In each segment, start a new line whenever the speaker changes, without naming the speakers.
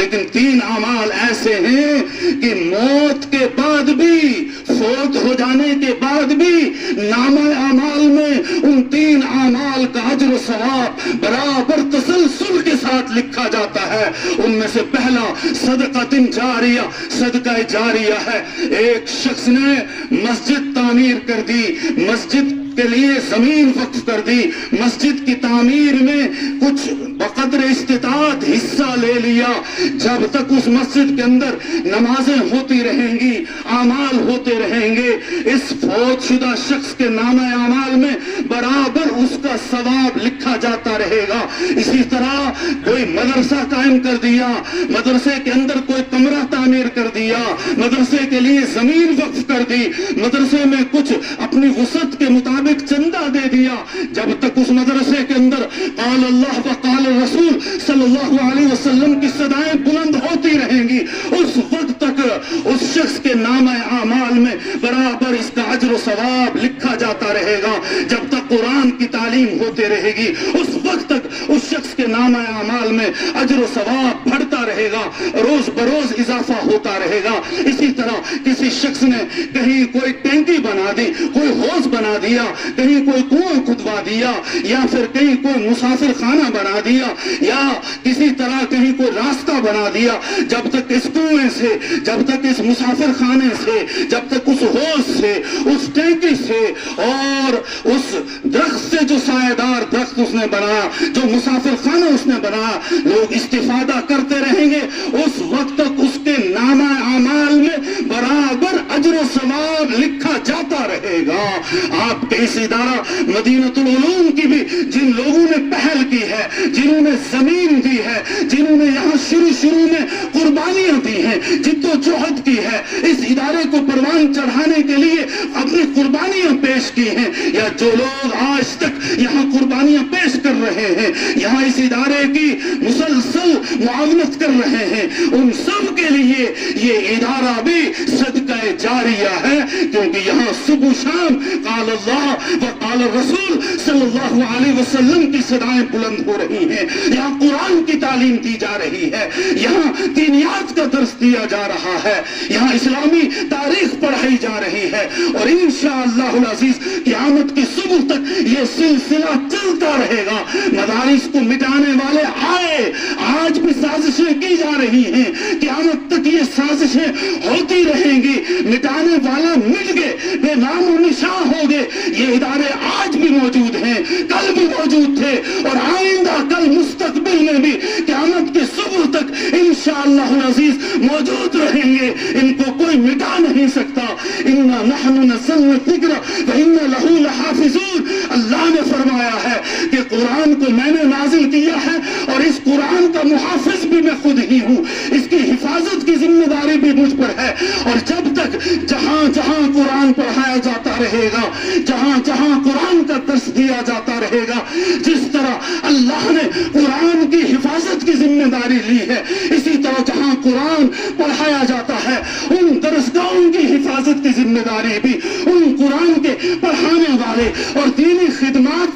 لیکن 3 اعمال ایسے ہیں کہ موت کے بعد بھی، فوت ہو جانے کے بعد بھی نامہ اعمال میں ان 3 اعمال کا اجر و ثواب برابر تسلسل کے ساتھ لکھا جاتا ہے۔ ان میں سے پہلا صدقۃ جاریہ، صدقہ جاریہ ہے۔ ایک شخص نے مسجد تعمیر کر دی، مسجد کے لیے زمین وقف کر دی، مسجد کی تعمیر میں کچھ بقدر استطاعت حصہ لے لیا۔ جب تک اس مسجد کے اندر نمازیں ہوتی رہیں گی، اعمال ہوتے رہیں گے، اس فوت شدہ شخص کے نامہ اعمال میں برابر اس کا ثواب لکھا جاتا رہے گا۔ اسی طرح کوئی مدرسہ قائم کر دیا، مدرسے کے اندر کوئی کمرہ تعمیر کر دیا، مدرسے کے لیے زمین وقف کر دی، مدرسے میں کچھ اپنی وسعت کے مطابق چندہ دے دیا، جب تک اس مدرسے کے اندر قال اللہ و قال رسول صلی اللہ علیہ وسلم کی صدائیں بلند ہوتی رہیں گی، اس وقت تک اس شخص کے نامہ اعمال میں برابر اس کا اجر و ثواب لکھا جاتا رہے گا۔ جب تک قرآن کی تعلیم ہوتے رہے گی، اس وقت تک اس شخص کے نامہ اعمال میں اجر و ثواب بڑھتا رہے گا، روز بروز اضافہ ہوتا رہے گا۔ اسی طرح کسی شخص نے کہیں کوئی ٹینکی بنا دی، کوئی حوض بنا دیا، کہیں کوئی کنواں کھدوا دیا، یا پھر کہیں کوئی مسافر خانہ بنا دیا، یا کسی طرح کہیں کوئی راستہ بنا دیا، جب تک اس کنویں سے، جب تک اس مسافر خانے سے، جب تک اس حوض سے، اس ٹینکی سے اور اس درخت سے جو سایہ دار درخت اس نے بنایا، جو مسافر خانہ اس نے بنایا، لوگ استفادہ کرتے رہیں گے، اس وقت تک اس کے نامہ اعمال میں برابر اجر و ثواب لکھا جاتا رہے گا۔ آپ کے اس ادارہ مدینۃ العلوم کی بھی جن لوگوں نے پہل کی ہے، جنہوں نے زمین دی ہے، جنہوں نے یہاں شروع میں قربانیاں دی ہیں، جد و جہد کی ہے، اس ادارے کو پروان چڑھانے کے لیے اپنی قربانیاں پیش کی ہیں، یا جو لوگ آج تک یہاں قربانیاں پیش کر رہے ہیں، یہاں اس ادارے کی مسلسل معاونت کر رہے ہیں، ان سب کے لیے یہ ادارہ بھی صدقہ جاریہ ہے، کیونکہ یہاں صبح شام قال اللہ و قال رسول صلی اللہ علیہ وسلم کی صدائیں بلند ہو رہی ہیں، یہاں قرآن کی تعلیم دی جا رہی ہے، یہاں دینیات کا درس دیا جا رہا ہے، یہاں اسلامی تاریخ پڑھائی جا رہی ہے، اور انشاءاللہ العزیز قیامت کی صبح تک یہ سلسلہ چلتا رہے گا۔ مدارس کو مٹانے والے آئے، آج بھی سازشیں کی جا رہی ہیں، قیامت تک یہ سازشیں ہوتی رہیں گی، مٹانے والا مٹ گئے، بے نام و نشان ہو گئے، یہ ادارے آج بھی موجود ہیں، کل بھی موجود تھے، اور آئندہ کل مستقبل میں بھی قیامت کے صبح تک انشاءاللہ العزیز موجود رہیں گے، ان کو کوئی مٹا نہیں سکتا۔ اِنَّا نَحْنُ نَزَّلْنَا الذِّكْرَ وَإِنَّا لَهُ لَحَافِظُونَ، اللہ نے فرمایا ہے کہ قرآن کو میں نے نازل کیا ہے، اور اس قرآن کا محافظ بھی میں خود ہی ہوں، اس کی حفاظت کی ذمہ داری بھی مجھ پر ہے، اور جب تک جہاں جہاں قرآن پڑھایا جاتا رہے گا، جہاں جہاں قرآن کا درس دیا جاتا رہے گا، جس طرح اللہ نے قرآن کی حفاظت کی ذمہ داری لی ہے، اسی طرح جہاں قرآن پڑھایا جاتا ہے ان درسگاہوں کی حفاظت کی ذمہ داری بھی ان قرآن کے پڑھانے والے اور دینی خدمات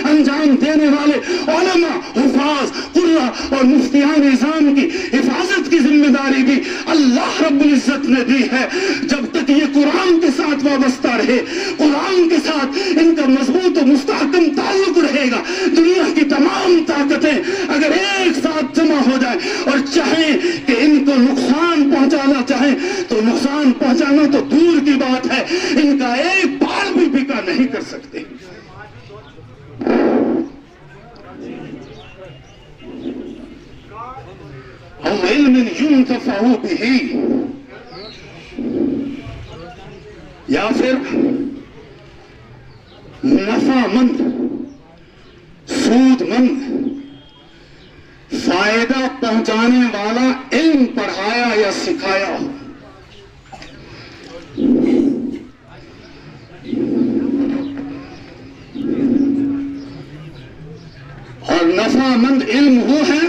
انجام دینے والے علماء، حفاظ، قرہ اور مفتیان نظام کی حفاظت کی ذمہ داری بھی اللہ رب العزت نے دی ہے۔ جب تک یہ قرآن کے ساتھ وابستہ رہے، قرآن کے ساتھ ان کا مضبوط و مستحکم تعلق رہے گا، دنیا کی تمام طاقتیں اگر ایک ساتھ جمع ہو جائیں اور چاہیں کہ ان کو نقصان پہنچانا چاہیں تو نقصان پہنچانا تو دور کی بات ہے، ان کا ایک بال بھی بکا نہیں کر سکتے۔ او علم ينتفع به، یا پھر نفع مند، سود مند، فائدہ پہنچانے والا علم پڑھایا یا سکھایا ہو۔ اور نفع مند علم وہ ہے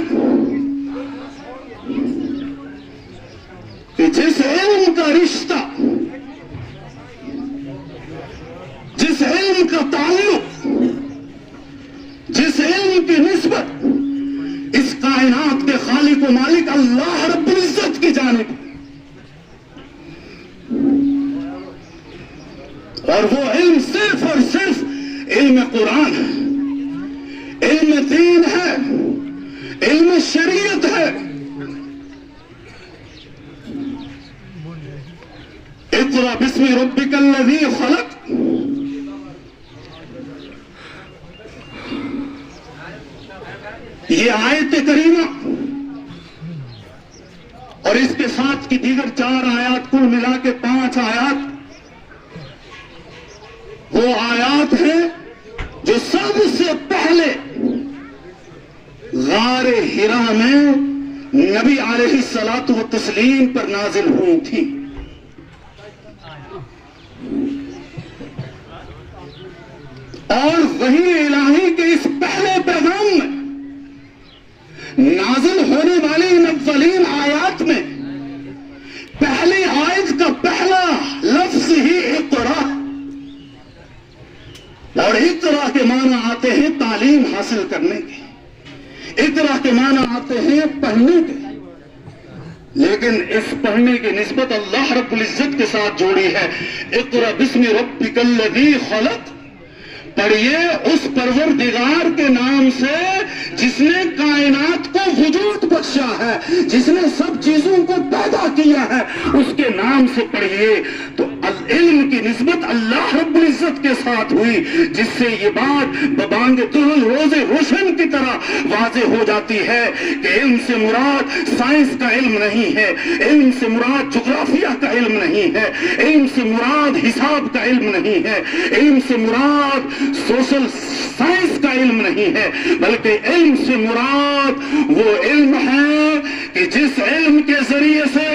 کہ جس علم کا رشتہ، جس علم کا تعلق، جس علم کی نسبت اس کائنات کے خالق و و مالک اللہ رب العزت کی جانب، اور وہ علم صرف اور صرف علم قرآن ہے، علم دین ہے، علم شریعت ہے۔ اقرأ باسم ربک الذی خلق، یہ آیت کریمہ اور اس کے ساتھ کی دیگر 4 آیات، کل ملا کے 5 آیات، وہ آیات ہیں جو سب سے پہلے غار حرا میں نبی علیہ الصلاۃ والتسلیم پر نازل ہوئی تھی۔ اور وحی الہی کے اس پہلے پیغام میں نازل ہونے والی ان اولین آیات میں پہلی آیت کا پہلا لفظ ہی اقرا، اور اقرا کے معنی آتے ہیں تعلیم حاصل کرنے کے، اقرا کے معنی آتے ہیں پڑھنے کے، لیکن اس پڑھنے کی نسبت اللہ رب العزت کے ساتھ جوڑی ہے۔ اقرا باسم ربک الذی خلق، پڑھیے اس پروردگار کے نام سے جس نے کائنات کو وجود بخشا ہے، جس نے سب چیزوں کو پیدا کیا ہے، اس کے نام سے پڑھیے۔ تو علم کی نسبت اللہ رب العزت کے ساتھ ہوئی، جس سے یہ بات ببانگ طلوع روز روشن کی طرح واضح ہو جاتی ہے کہ علم سے مراد سائنس کا علم نہیں ہے، علم سے مراد جغرافیہ کا علم نہیں ہے، علم سے مراد حساب کا علم نہیں ہے، علم سے مراد سوشل سائنس کا علم نہیں ہے، بلکہ علم سے مراد وہ علم ہے کہ جس علم کے ذریعے سے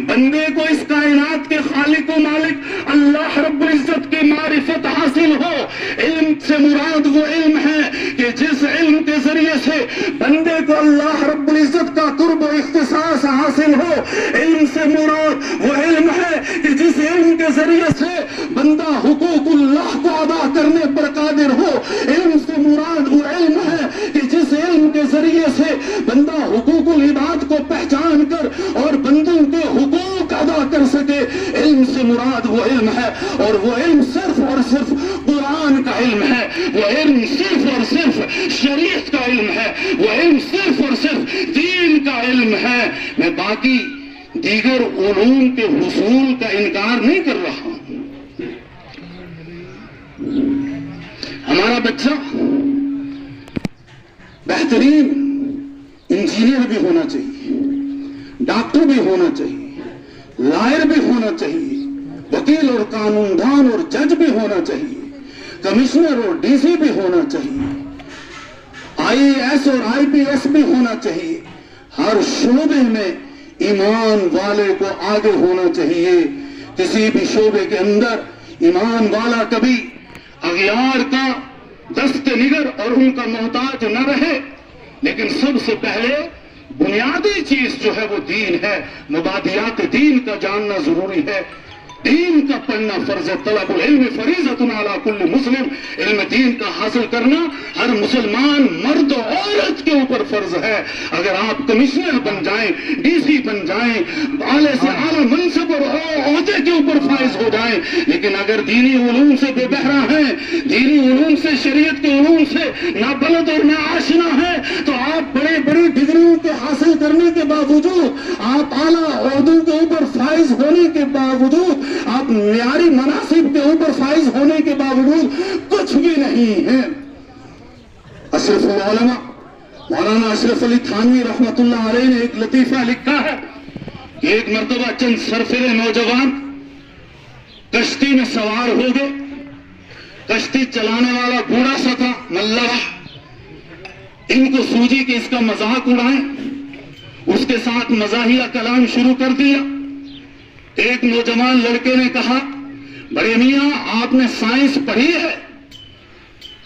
بندے کو اس کائنات کے خالق و مالک اللہ رب العزت کی معرفت حاصل ہو۔ علم سے مراد وہ علم ہے کہ جس علم کے ذریعے سے بندے کو اللہ رب العزت کا قرب و اختصاص حاصل ہو۔ علم سے مراد وہ علم ہے کہ جس علم کے ذریعے سے بندہ حقوق اللہ کو ادا کرنے پر قادر ہو۔ علم سے مراد وہ علم ہے کہ جس علم کے ذریعے سے بندہ حقوق العباد کو پہچان کر اور بندوں کے حقوق ادا کر سکے۔ علم سے مراد وہ علم ہے، اور وہ علم صرف اور صرف قرآن کا علم ہے، وہ علم صرف اور صرف شریعت کا علم ہے، وہ علم صرف اور صرف دین کا علم ہے۔ میں باقی دیگر علوم کے حصول کا انکار نہیں کر رہا ہوں۔ ہمارا بچہ بہترین انجینئر بھی ہونا چاہیے، ڈاکٹر بھی ہونا چاہیے، لائر بھی ہونا چاہیے، وکیل اور قانون دان اور جج بھی ہونا چاہیے، کمشنر اور ڈی سی بھی ہونا چاہیے، آئی اے ایس اور آئی پی ایس بھی ہونا چاہیے۔ ہر شعبے میں ایمان والے کو آگے ہونا چاہیے۔ کسی بھی شعبے کے اندر ایمان والا کبھی اغیار کا دست نگر اور ان کا محتاج نہ رہے، لیکن سب سے پہلے بنیادی چیز جو ہے وہ دین ہے۔ مبادیات دین کا جاننا ضروری ہے، دین کا پڑھنا فرض ہے۔ طلب العلم فریضۃ علی کل مسلم، علم دین کا حاصل کرنا ہر مسلمان مرد و عورت کے اوپر فرض ہے۔ اگر آپ کمشنر بن جائیں، ڈی سی بن جائیں، اعلی سے اعلیٰ منصب اور عہدے کے اوپر فائز ہو جائیں، لیکن اگر دینی علوم سے بے بہرا ہیں، دینی علوم سے شریعت کے علوم سے نہ بلد اور نہ آشنا ہے، تو آپ بڑے بڑی ڈگریوں کے حاصل کرنے کے باوجود، آپ اعلیٰ عہدوں کے اوپر فائز ہونے کے باوجود، آپ معیاری مناصب کے اوپر فائز ہونے کے باوجود کچھ بھی نہیں ہے۔ اشرف العلماء مولانا اشرف علی تھانوی رحمت اللہ علیہ نے ایک لطیفہ لکھا ہے کہ ایک مرتبہ چند سرفرے نوجوان کشتی میں سوار ہو گئے۔ کشتی چلانے والا بوڑھا سا تھا، ملح، ان کو سوجی کہ اس کا مذاق اڑائیں، اس کے ساتھ مزاحیہ کلام شروع کر دیا۔ ایک نوجوان لڑکے نے کہا، بڑے میاں آپ نے سائنس پڑھی ہے؟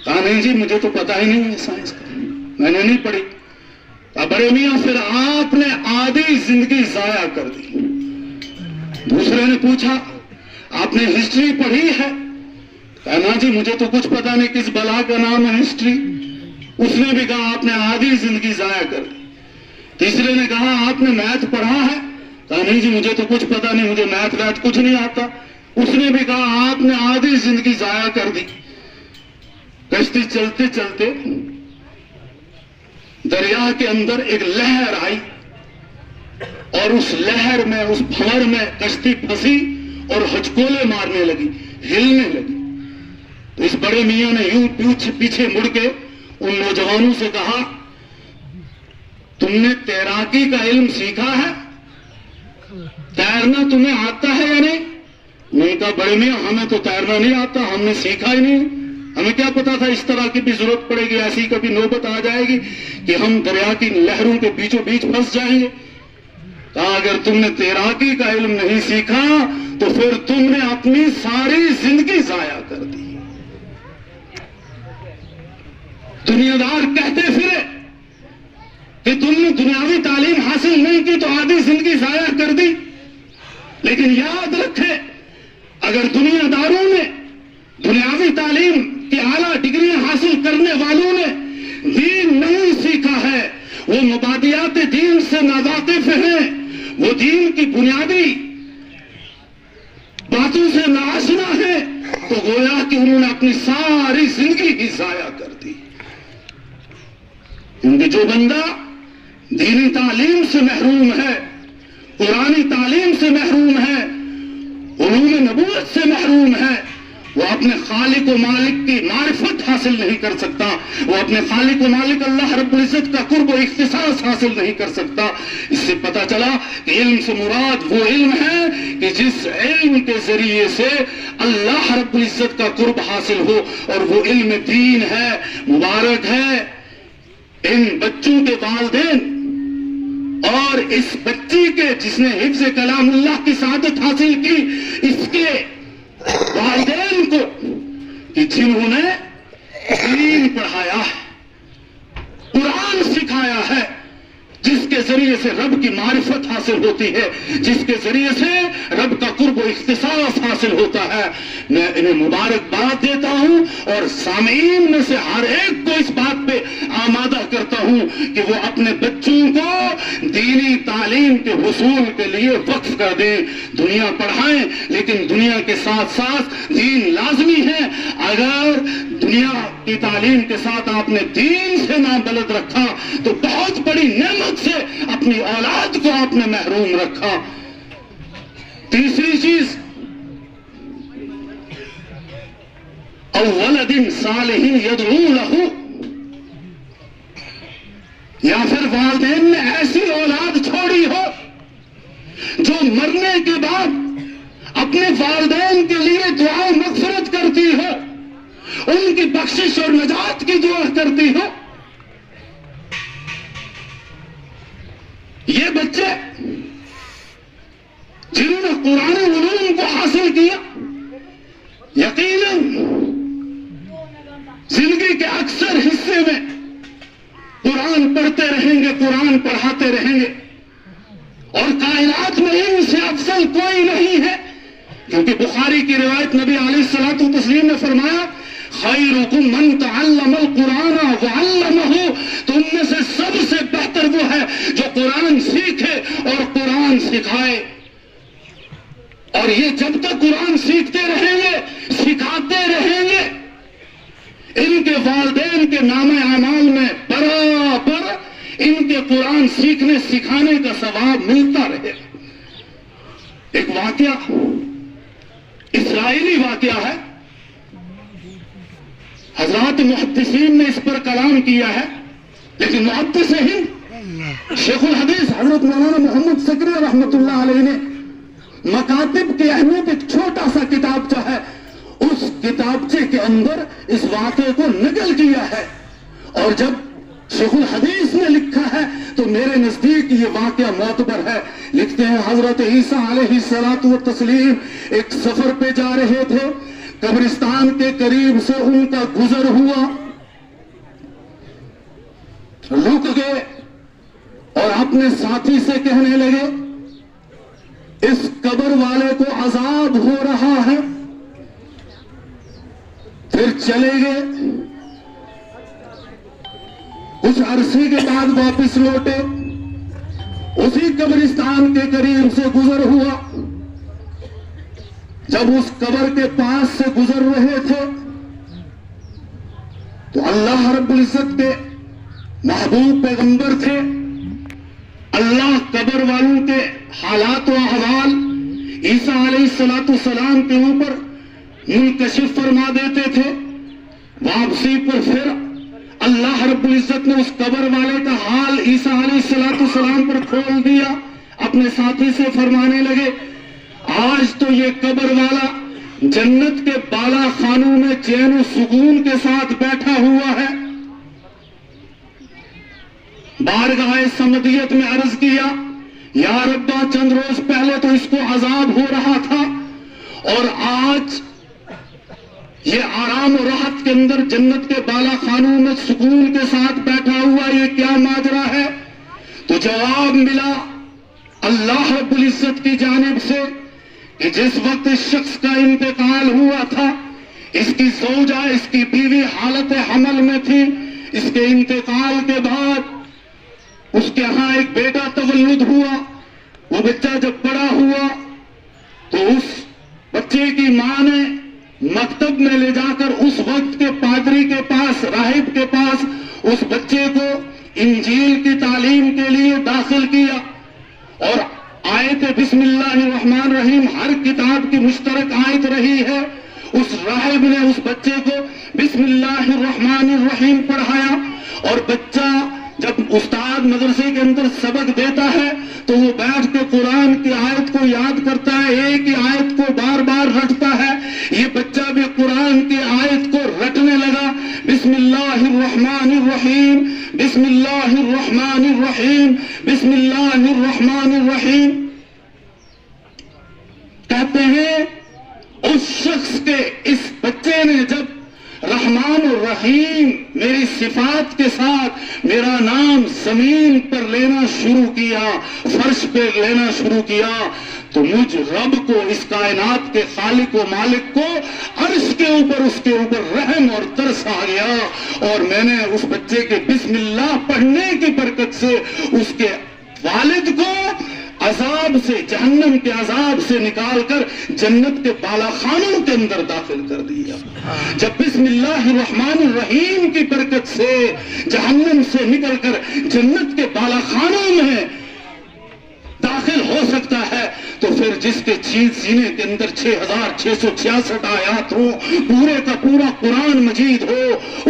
کہا نہیں جی مجھے تو پتا ہی نہیں ہے سائنس کا، میں نے نہیں پڑھی۔ کہا بڑے میاں پھر آپ نے آدھی زندگی ضائع کر دی۔ دوسرے نے پوچھا آپ نے ہسٹری پڑھی ہے؟ کہا نا جی مجھے تو کچھ پتا نہیں کس بلا کا نام ہے ہسٹری۔ اس نے بھی کہا آپ نے آدھی زندگی ضائع کر دی۔ تیسرے نے کہا آپ نے میتھ پڑھا ہے؟ کہا نہیں جی مجھے تو کچھ پتا نہیں، مجھے میتھ ویتھ کچھ نہیں آتا۔ اس نے بھی کہا آپ نے آدھی زندگی ضائع کر دی۔ کشتی چلتے چلتے دریا کے اندر ایک لہر آئی اور اس لہر میں، اس بھنور میں کشتی پھنسی اور ہچکولے مارنے لگی، ہلنے لگی۔ تو اس بڑے میاں نے یوں پیچھے مڑ کے ان نوجوانوں سے کہا تم نے تیراکی کا علم سیکھا ہے؟ تیرنا تمہیں آتا ہے یا نہیں؟ میں کہا بڑے میاں ہمیں تو تیرنا نہیں آتا، ہم نے سیکھا ہی نہیں، ہمیں کیا پتا تھا اس طرح کی بھی ضرورت پڑے گی، ایسی کبھی نوبت آ جائے گی کہ ہم دریا کی لہروں کے بیچوں بیچ پھنس جائیں گے۔ کہا اگر تم نے تیراکی کا علم نہیں سیکھا تو پھر تم نے اپنی ساری زندگی ضائع کر دی۔ دنیا دار کہتے پھرے کہ تم نے دنیاوی تعلیم حاصل نہیں کی تو آدھی زندگی ضائع کر دی، لیکن یاد رکھے اگر دنیا داروں نے، دنیاوی تعلیم کی اعلیٰ ڈگریاں حاصل کرنے والوں نے دین نہیں سیکھا ہے، وہ مبادیات دین سے ناواقف ہیں، وہ دین کی بنیادی باتوں سے ناآشنا ہے، تو گویا کہ انہوں نے اپنی ساری زندگی ہی ضائع کر دی۔ کیونکہ جو بندہ دینی تعلیم سے محروم ہے، قرآنی تعلیم سے محروم ہے، علوم نبوت سے محروم ہے، وہ اپنے خالق و مالک کی معرفت حاصل نہیں کر سکتا، وہ اپنے خالق و مالک اللہ رب العزت کا قرب و اختصاص حاصل نہیں کر سکتا۔ اس سے پتہ چلا کہ علم سے مراد وہ علم ہے کہ جس علم کے ذریعے سے اللہ رب العزت کا قرب حاصل ہو، اور وہ علم دین ہے۔ مبارک ہے ان بچوں کے والدین اور اس بچی کے جس نے حفظ کلام اللہ کی سعادت حاصل کی، اس کے والدین کو کہ جنہوں نے دین پڑھایا ہے، قرآن سکھایا ہے، جس کے ذریعے سے رب کی معرفت حاصل ہوتی ہے، جس کے ذریعے سے رب کا قرب و اختصاص حاصل ہوتا ہے۔ میں انہیں مبارکباد دیتا ہوں اور سامعین میں سے ہر ایک کو اس بات پہ آمادہ کرتا ہوں کہ وہ اپنے بچوں کو دینی تعلیم کے حصول کے لیے وقف کر دیں۔ دنیا پڑھائیں لیکن دنیا کے ساتھ ساتھ دین لازمی ہے۔ اگر دنیا کی تعلیم کے ساتھ آپ نے دین سے نابلد رکھا تو بہت بڑی نعمت سے اپنی اولاد کو آپ نے محروم رکھا۔ تیسری چیز، او ولد صالح یدعو لہ، یا پھر والدین نے ایسی اولاد چھوڑی ہو جو مرنے کے بعد اپنے والدین کے لیے دعا مغفرت کرتی ہو، ان کی بخشش اور نجات کی دعا کرتی ہو۔ یہ بچے جنہوں نے قرآن علوم کو حاصل کیا، یقیناً زندگی کے اکثر حصے میں قرآن پڑھتے رہیں گے، قرآن پڑھاتے رہیں گے، اور کائنات میں ان سے افضل کوئی نہیں ہے، کیونکہ بخاری کی روایت نبی علیہ الصلوۃ والتسلیم نے فرمایا خیرکم من تعلم القرآن وعلمہ، تم میں سے سب سے بہتر وہ ہے جو قرآن سیکھے اور قرآن سکھائے۔ اور یہ جب تک قرآن سیکھتے رہیں گے، سکھاتے رہیں گے، ان کے والدین کے نام اعمال میں برابر ان کے قرآن سیکھنے سکھانے کا ثواب ملتا رہے۔ ایک واقعہ، اسرائیلی واقعہ ہے، حضرات محدثین نے اس پر کلام کیا ہے، لیکن محدث ہند شیخ الحدیث حضرت مولانا محمد سکری رحمت اللہ علیہ نے مکاتب کی اہمیت ایک چھوٹا سا کتابچہ ہے، اس کتابچے کے اندر اس واقعے کو نقل کیا ہے، اور جب شیخ الحدیث نے لکھا ہے تو میرے نزدیک یہ واقعہ معتبر ہے۔ لکھتے ہیں حضرت عیسیٰ علیہ الصلوۃ والتسلیم ایک سفر پہ جا رہے تھے، قبرستان کے قریب سے ان کا گزر ہوا، رک گئے اور اپنے ساتھی سے کہنے لگے اس قبر والے کو عذاب ہو رہا ہے۔ پھر چلے گئے، کچھ عرصے کے بعد واپس لوٹے، اسی قبرستان کے قریب سے گزر ہوا. جب اس قبر کے پاس سے گزر رہے تھے تو اللہ رب العزت کے محبوب پیغمبر تھے. اللہ قبر والوں کے حالات و احوال عیسیٰ علیہ السلام کے اوپر منکشف فرما دیتے تھے. واپسی پر پھر اللہ رب العزت نے اس قبر والے کا حال عیسیٰ علیہ السلام پر کھول دیا. اپنے ساتھی سے فرمانے لگے آج تو یہ قبر والا جنت کے بالا خانوں میں چین و سکون کے ساتھ بیٹھا ہوا ہے. بارگاہ سمدیت میں عرض کیا یا ربا چند روز پہلے تو اس کو عذاب ہو رہا تھا اور آج یہ آرام و راحت کے اندر جنت کے بالا خانوں میں سکون کے ساتھ بیٹھا ہوا، یہ کیا ماجرا ہے؟ تو جواب ملا اللہ رب العزت کی جانب سے کہ جس وقت اس شخص کا انتقال ہوا تھا، اس کی زوجہ، اس کی بیوی حالت حمل میں تھی. اس کے انتقال کے بعد اس کے ہاں ایک بیٹا تولد ہوا. وہ بچہ جب بڑا ہوا تو اس بچے کی ماں نے مکتب میں لے جا کر اس وقت کے پادری کے پاس، راہب کے پاس اس بچے کو انجیل کی تعلیم کے لیے داخل کیا. اور آیت بسم اللہ الرحمن الرحیم ہر کتاب کی مشترک آیت رہی ہے. اس راہب نے اس بچے کو بسم اللہ الرحمن الرحیم پڑھایا اور بچہ جب استاد مدرسے کے اندر سبق دیتا ہے تو وہ بیٹھ کے قرآن کی آیت کو یاد کرتا ہے، ایک ہی آیت کو بار بار رٹتا ہے. یہ بچہ بھی قرآن کی آیت کو رٹنے لگا. بسم اللہ الرحمن الرحیم، بسم اللہ الرحمن الرحیم، بسم اللہ الرحمن الرحیم. کہتے ہیں اس شخص کے اس بچے نے جب رحمان الرحیم میری صفات کے ساتھ میرا نام زمین پر لینا شروع کیا، فرش پہ لینا شروع کیا، تو مجھ رب کو، اس کائنات کے خالق و مالک کو عرش کے اوپر اس کے اوپر رحم اور ترس آ گیا. اور میں نے اس بچے کے بسم اللہ پڑھنے کی برکت سے اس کے والد کو عذاب سے، جہنم کے عذاب سے نکال کر جنت کے بالا خانوں کے اندر داخل کر دیا. جب بسم اللہ الرحمن الرحیم کی برکت سے جہنم سے نکل کر جنت کے بالا خانوں میں داخل ہو سکتا ہے تو پھر جس کے سینے کے اندر 6666 آیات ہو، پورے کا پورا قرآن مجید ہو،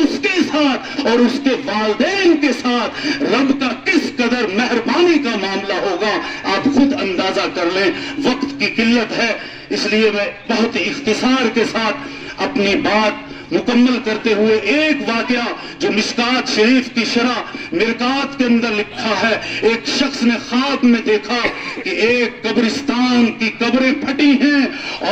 اس کے ساتھ اور اس کے والدین کے ساتھ رب کا کس قدر مہربانی کا معاملہ ہوگا آپ خود اندازہ کر لیں. وقت کی قلت ہے اس لیے میں بہت اختصار کے ساتھ اپنی بات مکمل کرتے ہوئے ایک واقعہ جو مشکات شریف کی شرح مرکات کے اندر لکھا ہے. ایک شخص نے خواب میں دیکھا کہ ایک قبرستان کی قبریں پھٹی ہیں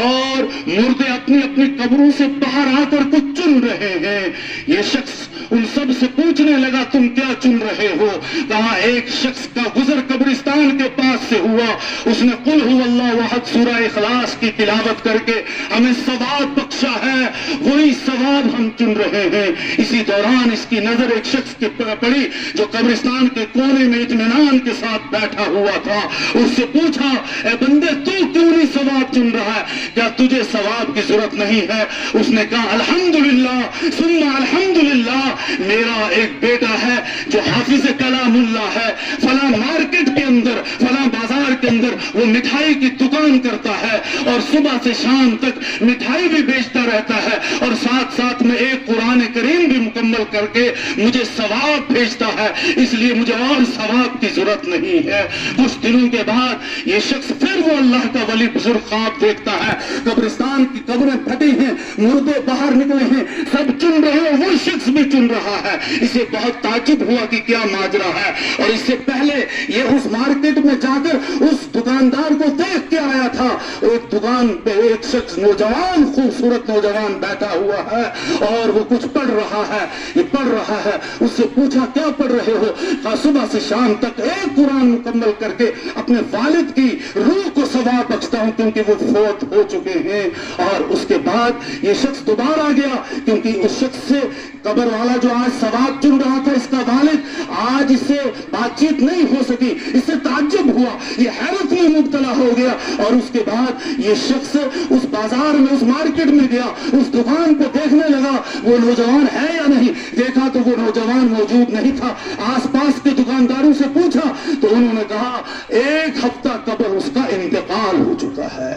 اور مردے اپنی اپنی قبروں سے باہر آ کر کچھ چن رہے ہیں. یہ شخص ان سب سے پوچھنے لگا تم کیا چن رہے ہو؟ کہا ایک شخص کا گزر قبرستان کے پاس سے ہوا، اس نے قل هو اللہ احد سورہ اخلاص کی تلاوت کر کے ہمیں ثواب بخشا ہے، وہی ثواب ہم چن رہے ہیں. اسی دوران اس کی نظر ایک شخص کی پڑی جو قبرستان کے کونے میں اطمینان کے ساتھ بیٹھا ہوا تھا. اس سے پوچھا اے بندے تو کیوں نہیں ثواب چن رہا ہے؟ کیا تجھے ثواب کی ضرورت نہیں ہے؟ اس نے کہا الحمدللہ ثم الحمدللہ، میرا ایک بیٹا ہے جو حافظ کلام اللہ ہے، فلاں مارکیٹ کے اندر، فلاں بازار کے اندر وہ مٹھائی کی دکان کرتا ہے اور صبح سے شام تک مٹھائی بھی بیچتا رہتا ہے اور ساتھ ساتھ میں ایک قرآن کریم بھی مکمل کر کے مجھے ثواب بھیجتا ہے، اس لیے مجھے اور ثواب کی ضرورت نہیں ہے. کچھ دنوں کے بعد یہ شخص پھر وہ اللہ کا ولی بزرگ خواب دیکھتا ہے، قبرستان کی قبریں پھٹی ہیں، مردے باہر نکلے ہیں، سب چن رہے ہیں، وہ شخص بھی چن رہا ہے. اسے بہت تعجب ہوا کہ کیا ماجرا ہے. اور اس سے پہلے یہ اس مارکیٹ میں جا کر اس دکاندار کو دیکھ کے آیا تھا. ایک دکان پہ ایک شخص نوجوان، خوبصورت نوجوان بیٹھا ہوا ہے اور وہ کچھ پڑھ رہا ہے. یہ پڑھ رہا ہے، اس سے پوچھا کیا پڑھ رہے ہو؟ کہا صبح سے شام تک ایک قرآن مکمل کر کے اپنے والد کی روح کو ثواب بخشتا ہوں کیونکہ وہ فوت ہو چکے ہیں۔ اور اس کے بعد یہ شخص دوبارہ گیا کیونکہ اس شخص سے قبر والا جو آج ثواب چن رہا تھا اس کا والد، آج اس سے بات چیت نہیں ہو سکی، اس سے تعجب ہوا، یہ حیرت میں مبتلا ہو گیا۔ اور اس کے بعد یہ شخص اس بازار میں، اس مارکیٹ میں گیا، اس دکان کو دیکھنے لگا وہ نوجوان ہے یا نہیں۔ دیکھا تو وہ نوجوان موجود نہیں تھا۔ آس پاس کے دکانداروں سے پوچھا تو انہوں نے کہا 1 ہفتہ قبل اس کا انتقال ہو چکا ہے۔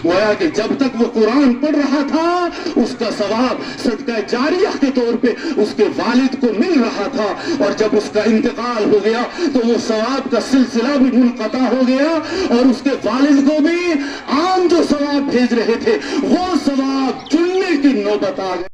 گویا کہ جب تک وہ قرآن پڑھ رہا تھا اس کا ثواب صدقہ جاریہ کے طور پہ اس کے والد کو مل رہا تھا، اور جب اس کا انتقال ہو گیا تو وہ ثواب کا سلسلہ بھی منقطع ہو گیا، اور اس کے والد کو بھی عام جو ثواب بھیج رہے تھے وہ ثواب چننے کی نوبت آ گئی۔